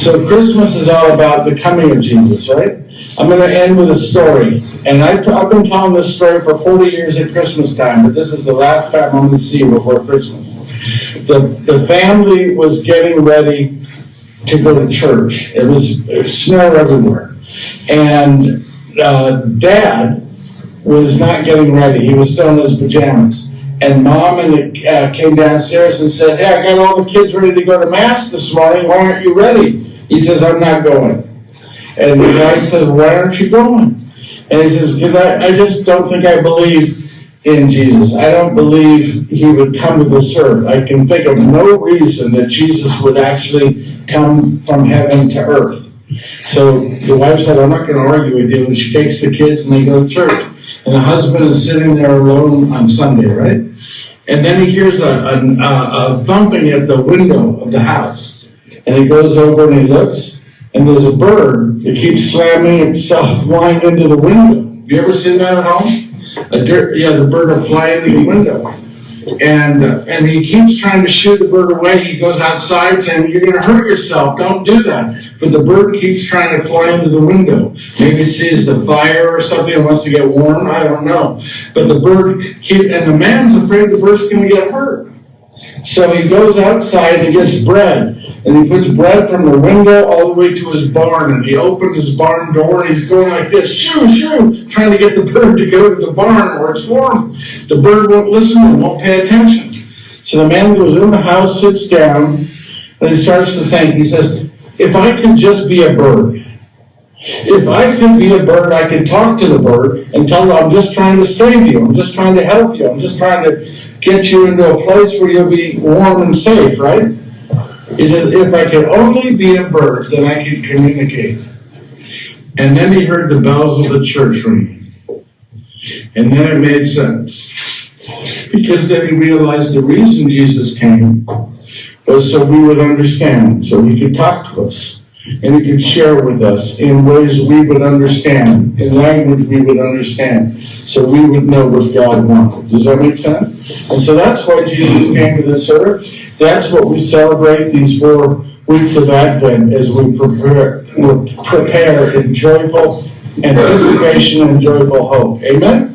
So Christmas is all about the coming of Jesus, right? I'm going to end with a story. And I've been telling this story for 40 years at Christmas time, but this is the last time I'm going to see you before Christmas. The family was getting ready to go to church. It was snow everywhere. And Dad was not getting ready. He was still in his pajamas. And Mom came downstairs and said, "Hey, I got all the kids ready to go to Mass this morning. Why aren't you ready?" He says, "I'm not going." And the guy said, "Why aren't you going?" And he says, "Because I just don't think I believe in Jesus. I don't believe he would come to this earth. I can think of no reason that Jesus would actually come from heaven to earth." So the wife said, "I'm not going to argue with you." And she takes the kids and they go to church. And the husband is sitting there alone on Sunday, right? And then he hears a thumping at the window of the house. And he goes over and he looks, and there's a bird that keeps slamming itself flying into the window. Have you ever seen that at home? The bird will fly into the window. And he keeps trying to shoo the bird away. He goes outside saying, "You're going to hurt yourself. Don't do that." But the bird keeps trying to fly into the window. Maybe it sees the fire or something and wants to get warm. I don't know. But the bird and the man's afraid the bird's going to get hurt. So he goes outside and gets bread. And he puts bread from the window all the way to his barn. And he opens his barn door and he's going like this, shoo, shoo, trying to get the bird to go to the barn where it's warm. The bird won't listen and won't pay attention. So the man goes in the house, sits down, and he starts to think. He says, "If I could just be a bird. If I could be a bird, I could talk to the bird and tell her, I'm just trying to save you. I'm just trying to help you. I'm just trying to get you into a place where you'll be warm and safe," right? He says, "If I could only be a bird, then I could communicate." And then he heard the bells of the church ringing. And then it made sense. Because then he realized the reason Jesus came was so we would understand, so he could talk to us. And he could share with us in ways we would understand, in language we would understand, so we would know what God wanted. Does that make sense? And so that's why Jesus came to this earth. That's what we celebrate these 4 weeks of Advent as we prepare in joyful anticipation and joyful hope. Amen?